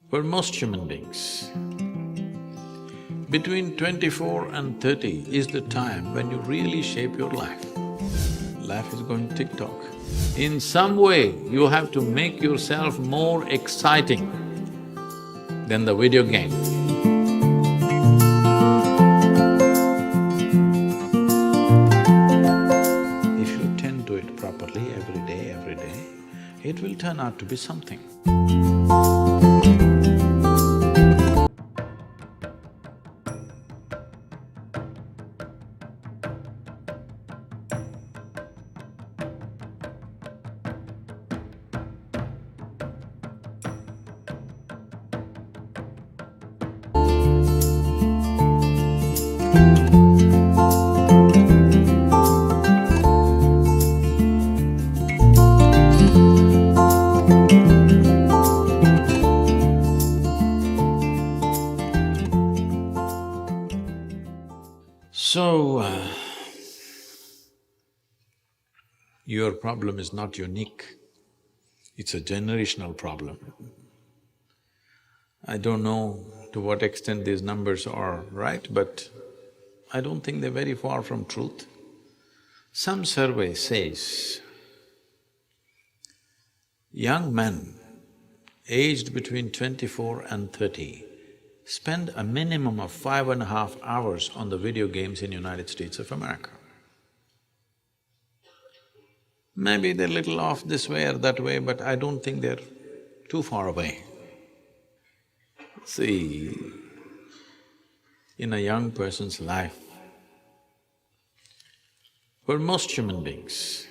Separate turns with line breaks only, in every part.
For most human beings, between 24 and 30 is the time when you really shape your life. Life is going tick-tock. In some way, you have to make yourself more exciting than the video game. If you tend to it properly every day, it will turn out to be something. Your problem is not unique, it's a generational problem. I don't know to what extent these numbers are right, but I don't think they're very far from truth. Some survey says young men aged between 24 and 30 spend a minimum of 5.5 hours on the video games in United States of America. Maybe they're little off this way or that way, but I don't think they're too far away. See, in a young person's life, for most human beings,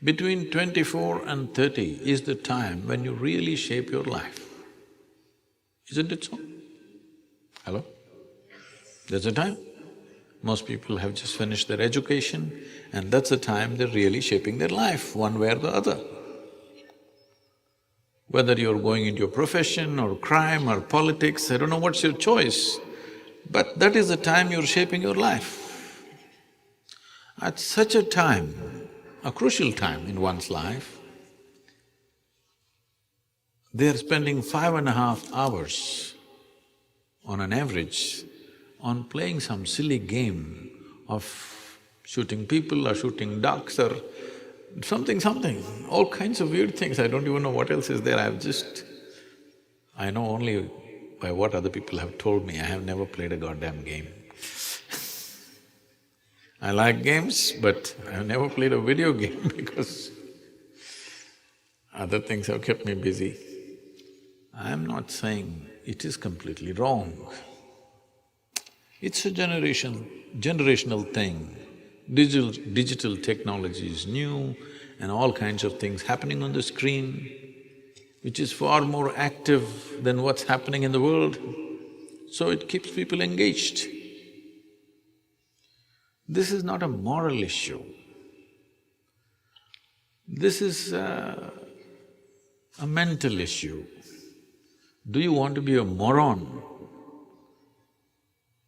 between 24 and 30 is the time when you really shape your life. Isn't it so? Hello? There's a time. Most people have just finished their education and that's the time they're really shaping their life, one way or the other. Whether you're going into your profession or crime or politics, I don't know what's your choice, but that is the time you're shaping your life. At such a time, a crucial time in one's life, they're spending 5.5 hours on an average on playing some silly game of shooting people or shooting ducks or something, all kinds of weird things. I don't even know what else is there. I know only by what other people have told me. I have never played a goddamn game. I like games, but I have never played a video game because other things have kept me busy. I'm not saying it is completely wrong. It's a generational thing. Digital technology is new and all kinds of things happening on the screen, which is far more active than what's happening in the world, so it keeps people engaged. This is not a moral issue. This is a mental issue. Do you want to be a moron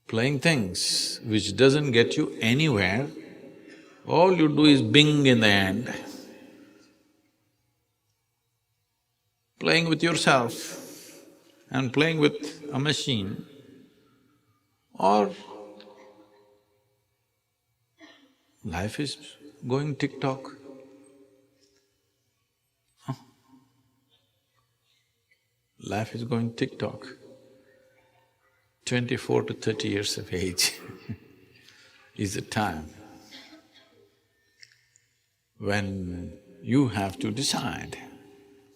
playing things which doesn't get you anywhere? All you do is bing in the end. Playing with yourself and playing with a machine, or life is going tick-tock. Life is going tick-tock. 24 to 30 years of age is the time when you have to decide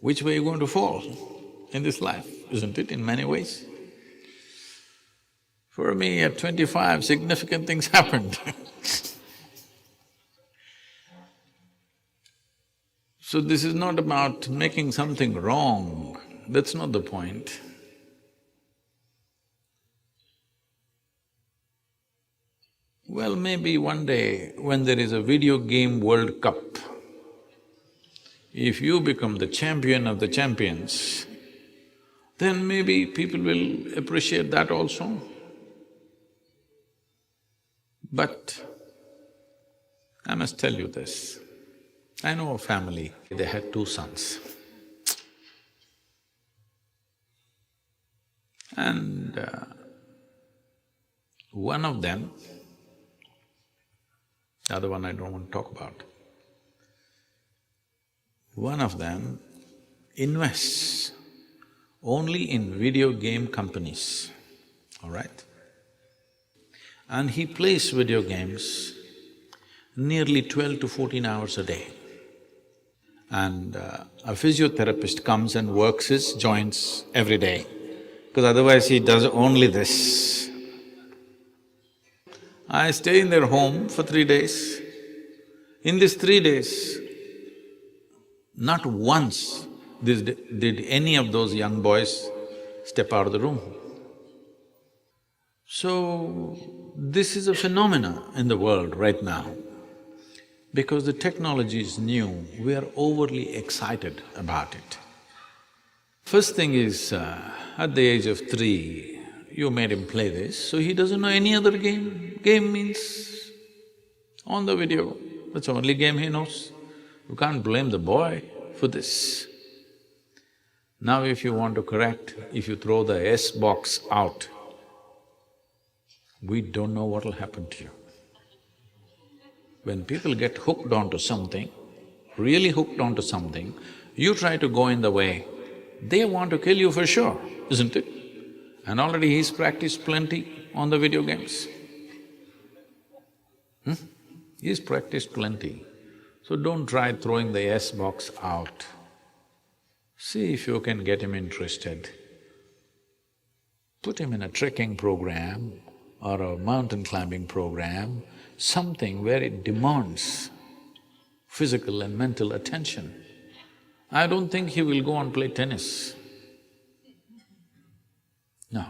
which way you're going to fall in this life, isn't it, in many ways? For me, at 25, significant things happened So this is not about making something wrong, that's not the point. Well, maybe one day when there is a video game World Cup, if you become the champion of the champions, then maybe people will appreciate that also. But I must tell you this, I know a family, they had two sons. And one of them, the other one I don't want to talk about, one of them invests only in video game companies, all right? And he plays video games nearly 12 to 14 hours a day. And a physiotherapist comes and works his joints every day, because otherwise he does only this. I stay in their home for 3 days. In these 3 days, not once did any of those young boys step out of the room. So, this is a phenomena in the world right now. Because the technology is new, we are overly excited about it. First thing is, at the age of 3, you made him play this, so he doesn't know any other game. Game means on the video, that's the only game he knows. You can't blame the boy for this. Now if you want to correct, if you throw the S box out, we don't know what'll happen to you. When people get hooked onto something, really hooked onto something, you try to go in the way, they want to kill you for sure, isn't it? And already he's practiced plenty on the video games. He's practiced plenty. So don't try throwing the S box out. See if you can get him interested. Put him in a trekking program or a mountain climbing program, something where it demands physical and mental attention. I don't think he will go and play tennis. No.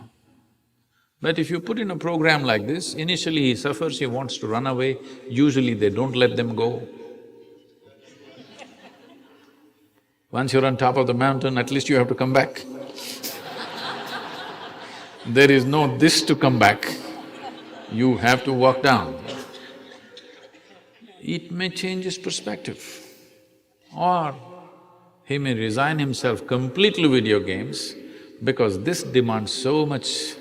But if you put in a program like this, initially he suffers, he wants to run away, usually they don't let them go. Once you're on top of the mountain, at least you have to come back. There is no this to come back, you have to walk down. It may change his perspective, or he may resign himself completely to video games because this demands so much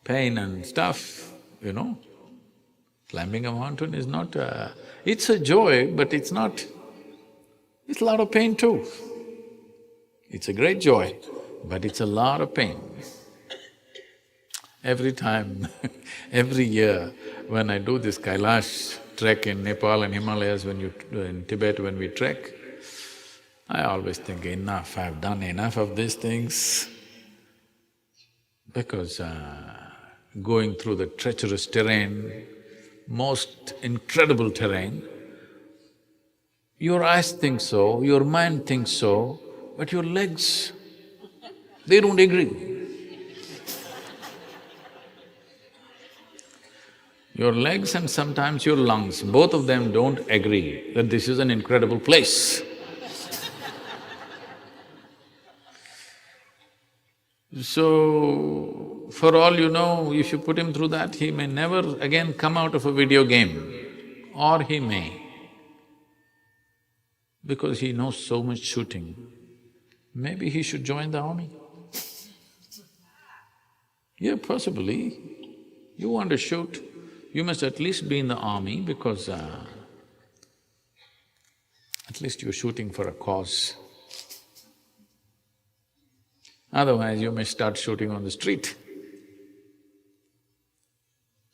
pain and stuff, you know. Climbing a mountain is not it's a joy, but it's not… it's a lot of pain too. It's a great joy, but it's a lot of pain. Every time, every year, when I do this Kailash trek in Nepal and Himalayas, in Tibet when we trek, I always think, enough, I've done enough of these things. Because going through the treacherous terrain, most incredible terrain, your eyes think so, your mind thinks so, but your legs, they don't agree. Your legs and sometimes your lungs, both of them don't agree that this is an incredible place. So, for all you know, if you put him through that, he may never again come out of a video game, or he may. Because he knows so much shooting, maybe he should join the army. Yeah, possibly. You want to shoot, you must at least be in the army because at least you're shooting for a cause. Otherwise, you may start shooting on the street.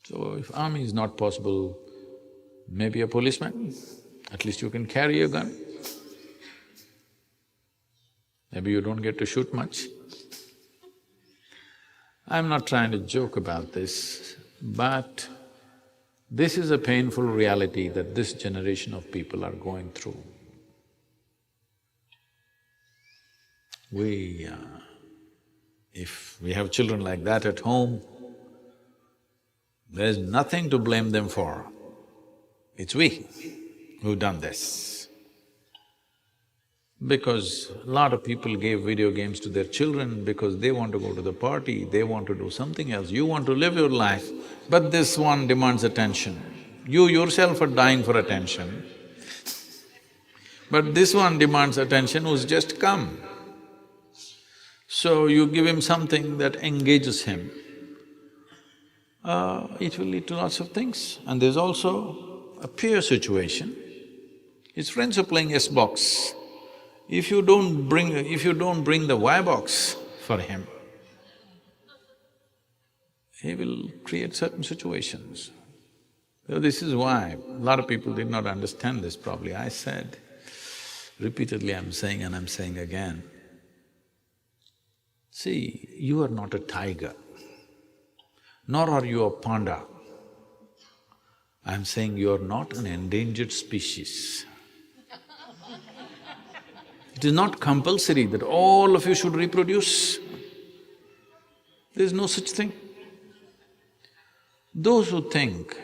So, if army is not possible, maybe a policeman, at least you can carry a gun. Maybe you don't get to shoot much. I'm not trying to joke about this, but this is a painful reality that this generation of people are going through. If we have children like that at home, there's nothing to blame them for. It's we who've done this. Because a lot of people gave video games to their children because they want to go to the party, they want to do something else, you want to live your life, but this one demands attention. You yourself are dying for attention, but this one demands attention who's just come. So you give him something that engages him, it will lead to lots of things. And there's also a peer situation. His friends are playing S-box. If you don't bring the Y-box for him, he will create certain situations. So this is why a lot of people did not understand this probably. I said, repeatedly I'm saying and I'm saying again, see, you are not a tiger, nor are you a panda. I'm saying you are not an endangered species. It is not compulsory that all of you should reproduce. There is no such thing. Those who think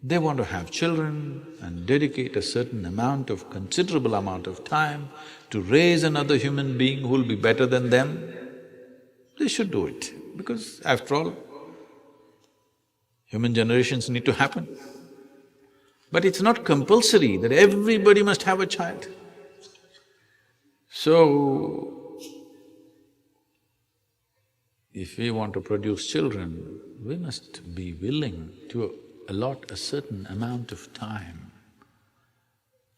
they want to have children and dedicate a certain amount of… considerable amount of time to raise another human being who will be better than them, they should do it, because after all, human generations need to happen. But it's not compulsory that everybody must have a child. So, if we want to produce children, we must be willing to allot a certain amount of time.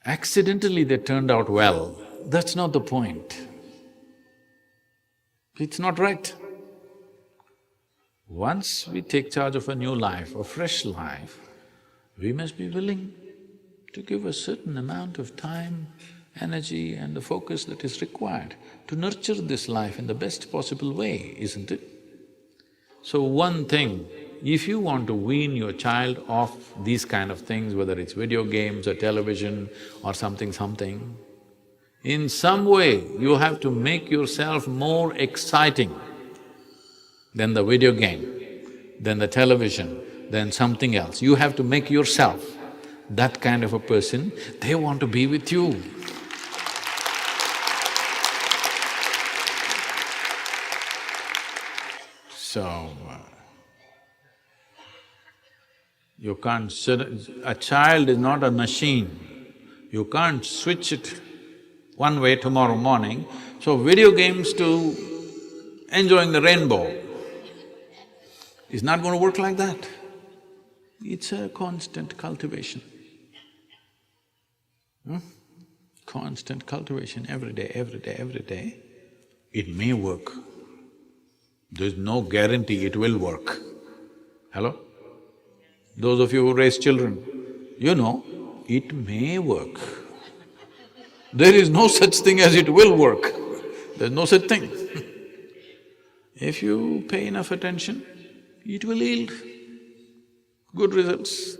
Accidentally they turned out well, that's not the point. It's not right. Once we take charge of a new life, a fresh life, we must be willing to give a certain amount of time, energy and the focus that is required to nurture this life in the best possible way, isn't it? So one thing, if you want to wean your child off these kind of things, whether it's video games or television or something, in some way you have to make yourself more exciting than the video game, than the television, than something else. You have to make yourself that kind of a person, they want to be with you. So, you can't… a child is not a machine. You can't switch it one way tomorrow morning. So video games to enjoying the rainbow is not going to work like that. It's a constant cultivation. Constant cultivation, every day. It may work. There's no guarantee it will work. Hello? Those of you who raise children, you know, it may work. There is no such thing as it will work. There's no such thing. If you pay enough attention, it will yield good results.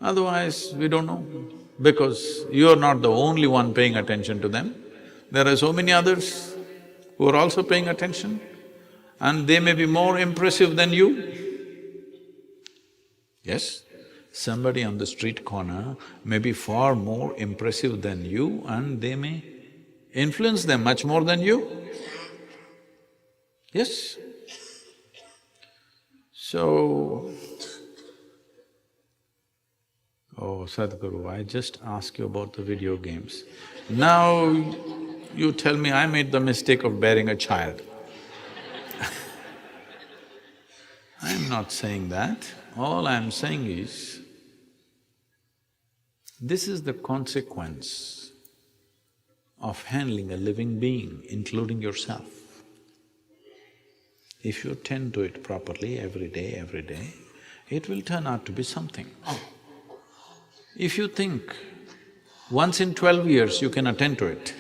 Otherwise, we don't know, because you're not the only one paying attention to them. There are so many others who are also paying attention, and they may be more impressive than you. Yes, somebody on the street corner may be far more impressive than you and they may influence them much more than you. Yes. So, oh Sadhguru, I just asked you about the video games. Now you tell me I made the mistake of bearing a child. I'm not saying that. All I'm saying is, this is the consequence of handling a living being, including yourself. If you tend to it properly every day, it will turn out to be something. If you think once in 12 years you can attend to it,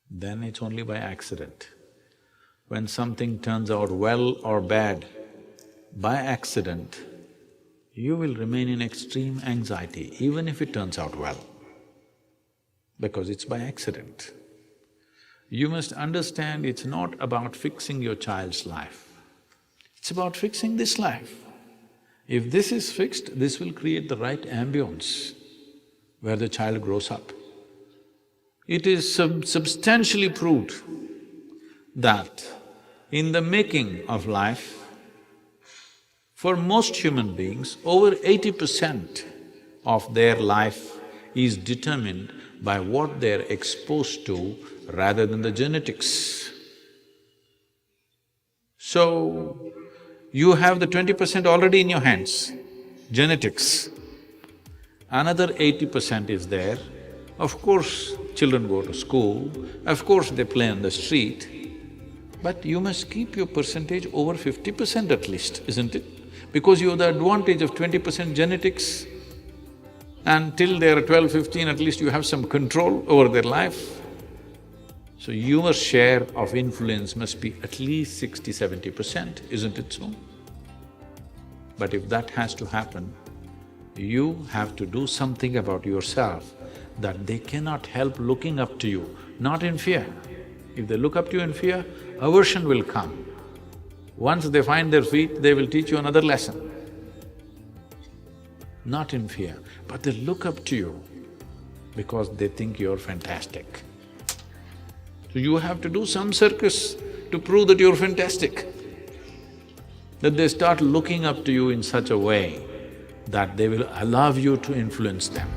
then it's only by accident. When something turns out well or bad, by accident, you will remain in extreme anxiety, even if it turns out well, because it's by accident. You must understand it's not about fixing your child's life, it's about fixing this life. If this is fixed, this will create the right ambience where the child grows up. It is substantially proved that in the making of life, for most human beings, over 80% of their life is determined by what they're exposed to rather than the genetics. So, you have the 20% already in your hands, genetics. Another 80% is there. Of course, children go to school, of course they play on the street, but you must keep your percentage over 50% at least, isn't it? Because you have the advantage of 20% genetics, and till they're 12, 15, at least you have some control over their life. So your share of influence must be at least 60, 70%, isn't it so? But if that has to happen, you have to do something about yourself that they cannot help looking up to you, not in fear. If they look up to you in fear, aversion will come. Once they find their feet, they will teach you another lesson. Not in fear, but they look up to you because they think you're fantastic. So you have to do some circus to prove that you're fantastic, that they start looking up to you in such a way that they will allow you to influence them.